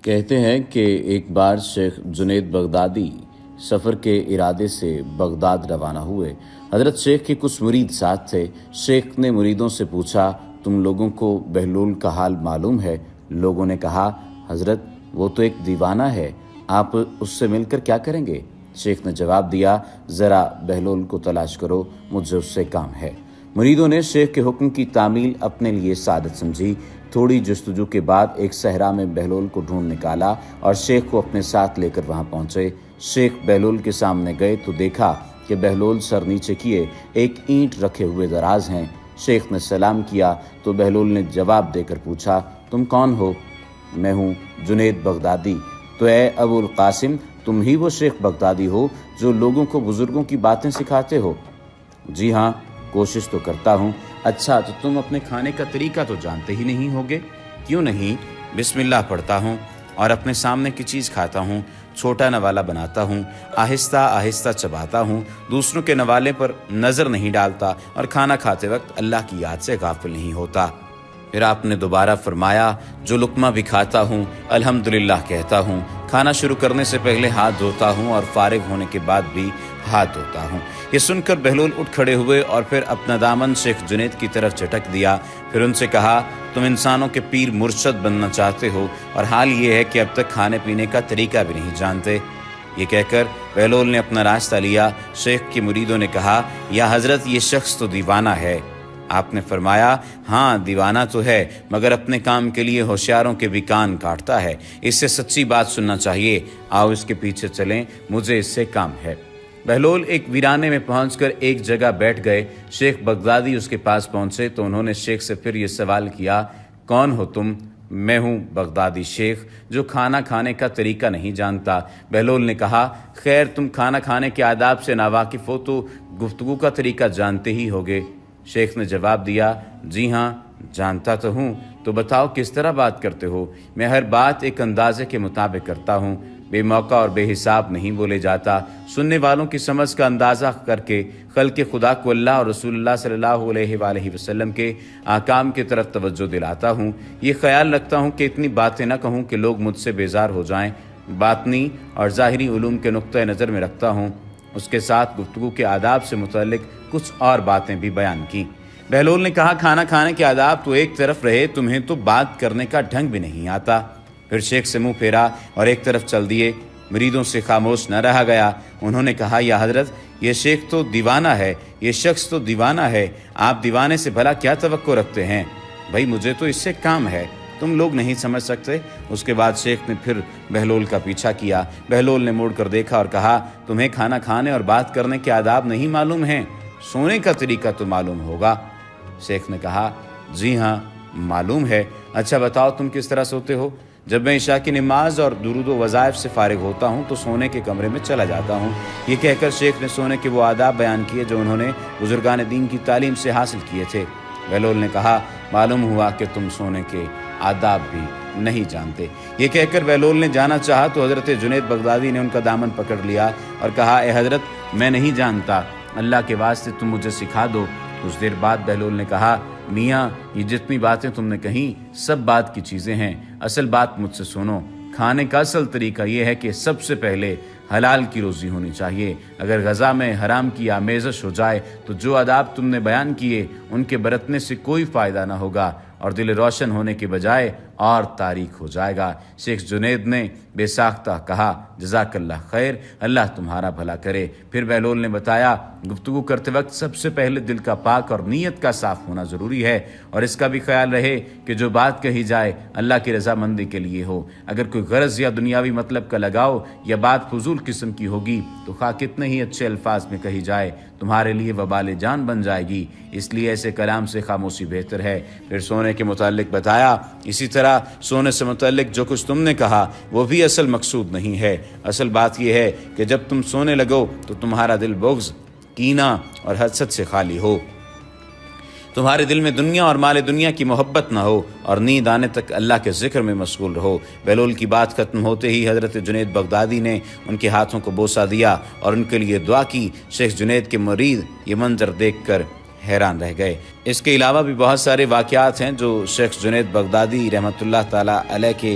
کہتے ہیں کہ ایک بار شیخ جنید بغدادی سفر کے ارادے سے بغداد روانہ ہوئے۔ حضرت شیخ کے کچھ مرید ساتھ تھے۔ شیخ نے مریدوں سے پوچھا، تم لوگوں کو بہلول کا حال معلوم ہے؟ لوگوں نے کہا، حضرت وہ تو ایک دیوانہ ہے، آپ اس سے مل کر کیا کریں گے؟ شیخ نے جواب دیا، ذرا بہلول کو تلاش کرو، مجھے اس سے کام ہے۔ مریدوں نے شیخ کے حکم کی تعمیل اپنے لیے سعادت سمجھی۔ تھوڑی جستجو کے بعد ایک صحرا میں بہلول کو ڈھونڈ نکالا اور شیخ کو اپنے ساتھ لے کر وہاں پہنچے۔ شیخ بہلول کے سامنے گئے تو دیکھا کہ بہلول سر نیچے کیے ایک اینٹ رکھے ہوئے دراز ہیں۔ شیخ نے سلام کیا تو بہلول نے جواب دے کر پوچھا، تم کون ہو؟ میں ہوں جنید بغدادی۔ تو اے ابو القاسم، تم ہی وہ شیخ بغدادی ہو جو لوگوں کو بزرگوں کی باتیں سکھاتے ہو؟ جی ہاں، کوشش تو کرتا ہوں۔ اچھا، تو تم اپنے کھانے کا طریقہ تو جانتے ہی نہیں ہوگے؟ کیوں نہیں؟ بسم اللہ پڑھتا ہوں اور اپنے سامنے کی چیز کھاتا ہوں، چھوٹا نوالا بناتا ہوں، آہستہ آہستہ چباتا ہوں، دوسروں کے نوالے پر نظر نہیں ڈالتا اور کھانا کھاتے وقت اللہ کی یاد سے غافل نہیں ہوتا۔ پھر آپ نے دوبارہ فرمایا، جو لقمہ بھی کھاتا ہوں الحمدللہ کہتا ہوں، کھانا شروع کرنے سے پہلے ہاتھ دھوتا ہوں اور فارغ ہونے کے بعد بھی ہاتھ دھوتا ہوں۔ یہ سن کر بہلول اٹھ کھڑے ہوئے اور پھر اپنا دامن شیخ جنید کی طرف چٹک دیا۔ پھر ان سے کہا، تم انسانوں کے پیر مرشد بننا چاہتے ہو اور حال یہ ہے کہ اب تک کھانے پینے کا طریقہ بھی نہیں جانتے۔ یہ کہہ کر بہلول نے اپنا راستہ لیا۔ شیخ کے مریدوں نے کہا، یا حضرت یہ شخص تو دیوانہ ہے۔ آپ نے فرمایا، ہاں دیوانہ تو ہے، مگر اپنے کام کے لیے ہوشیاروں کے بھی کان کاٹتا ہے، اس سے سچی بات سننا چاہیے، آؤ اس کے پیچھے چلیں، مجھے اس سے کام ہے۔ بہلول ایک ویرانے میں پہنچ کر ایک جگہ بیٹھ گئے۔ شیخ بغدادی اس کے پاس پہنچے تو انہوں نے شیخ سے پھر یہ سوال کیا، کون ہو تم؟ میں ہوں بغدادی شیخ جو کھانا کھانے کا طریقہ نہیں جانتا۔ بہلول نے کہا، خیر تم کھانا کھانے کے آداب سے ناواقف ہو تو گفتگو کا طریقہ جانتے ہی ہوگے۔ شیخ نے جواب دیا، جی ہاں جانتا تو ہوں، تو بتاؤ کس طرح بات کرتے ہو؟ میں ہر بات ایک اندازے کے مطابق کرتا ہوں، بے موقع اور بے حساب نہیں بولے جاتا، سننے والوں کی سمجھ کا اندازہ کر کے خلق خدا کو اللہ اور رسول اللہ صلی اللہ علیہ وآلہ وسلم کے احکام کی طرف توجہ دلاتا ہوں۔ یہ خیال رکھتا ہوں کہ اتنی باتیں نہ کہوں کہ لوگ مجھ سے بیزار ہو جائیں۔ باطنی اور ظاہری علوم کے نقطہ نظر میں رکھتا ہوں۔ اس کے ساتھ گفتگو کے آداب سے متعلق کچھ اور باتیں بھی بیان کی۔ بہلول نے کہا، کھانا کھانے کے آداب تو ایک طرف رہے، تمہیں تو بات کرنے کا ڈھنگ بھی نہیں آتا۔ پھر شیخ سے منہ پھیرا اور ایک طرف چل دیے۔ مریدوں سے خاموش نہ رہا گیا۔ انہوں نے کہا، یا حضرت یہ شیخ تو دیوانہ ہے، یہ شخص تو دیوانہ ہے، آپ دیوانے سے بھلا کیا توقع رکھتے ہیں؟ بھائی مجھے تو اس سے کام ہے، تم لوگ نہیں سمجھ سکتے۔ اس کے بعد شیخ نے پھر بہلول کا پیچھا کیا۔ بہلول نے مڑ کر دیکھا اور کہا، تمہیں کھانا کھانے اور بات کرنے کے آداب نہیں معلوم ہیں، سونے کا طریقہ تو معلوم ہوگا۔ شیخ نے کہا، جی ہاں معلوم ہے۔ اچھا بتاؤ تم کس طرح سوتے ہو؟ جب میں عشاء کی نماز اور درود و وظائف سے فارغ ہوتا ہوں تو سونے کے کمرے میں چلا جاتا ہوں۔ یہ کہہ کر شیخ نے سونے کے وہ آداب بیان کیے جو انہوں نے بزرگان دین کی تعلیم سے حاصل کیے تھے۔ بہلول نے کہا، معلوم ہوا کہ تم سونے کے آداب بھی نہیں جانتے۔ یہ کہہ کر بہلول نے جانا چاہا تو حضرت جنید بغدادی نے ان کا دامن پکڑ لیا اور کہا، اے حضرت میں نہیں جانتا، اللہ کے واسطے تم مجھے سکھا دو۔ کچھ دیر بعد بہلول نے کہا، میاں یہ جتنی باتیں تم نے کہیں سب بات کی چیزیں ہیں، اصل بات مجھ سے سنو۔ کھانے کا اصل طریقہ یہ ہے کہ سب سے پہلے حلال کی روزی ہونی چاہیے۔ اگر غذا میں حرام کی آمیزش ہو جائے تو جو آداب تم نے بیان کیے ان کے برتنے سے کوئی فائدہ نہ ہوگا اور دل روشن ہونے کے بجائے اور تاریک ہو جائے گا۔ شیخ جنید نے بے ساختہ کہا، جزاک اللہ خیر، اللہ تمہارا بھلا کرے۔ پھر بہلول نے بتایا، گفتگو کرتے وقت سب سے پہلے دل کا پاک اور نیت کا صاف ہونا ضروری ہے، اور اس کا بھی خیال رہے کہ جو بات کہی جائے اللہ کی رضامندی کے لیے ہو۔ اگر کوئی غرض یا دنیاوی مطلب کا لگاؤ یا بات فضول قسم کی ہوگی تو خواہ کتنے ہی اچھے الفاظ میں کہی جائے تمہارے لیے وبال جان بن جائے گی، اس لیے ایسے کلام سے خاموشی بہتر ہے۔ پھر سونے کے متعلق بتایا، اسی طرح سونے سے متعلق جو کچھ تم نے کہا وہ بھی اصل مقصود نہیں ہے۔ اصل بات یہ ہے کہ جب تم سونے لگو تو تمہارا دل بغض، کینہ اور حسد سے خالی ہو، تمہارے دل میں دنیا اور مال دنیا کی محبت نہ ہو، اور نیند آنے تک اللہ کے ذکر میں مشغول رہو۔ بہلول کی بات ختم ہوتے ہی حضرت جنید بغدادی نے ان کے ہاتھوں کو بوسہ دیا اور ان کے لیے دعا کی۔ شیخ جنید کے مرید یہ منظر دیکھ کر حیران رہ گئے۔ اس کے علاوہ بھی بہت سارے واقعات ہیں جو شیخ جنید بغدادی رحمۃ اللہ تعالی علیہ کے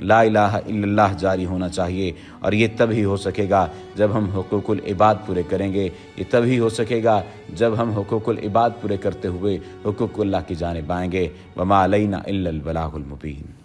لا الہ الا اللہ جاری ہونا چاہیے، اور یہ تب ہی ہو سکے گا جب ہم حقوق العباد پورے کریں گے، یہ تب ہی ہو سکے گا جب ہم حقوق العباد پورے کرتے ہوئے حقوق اللہ کی جانب آئیں گے۔ وما علینا الا البلاغ المبین۔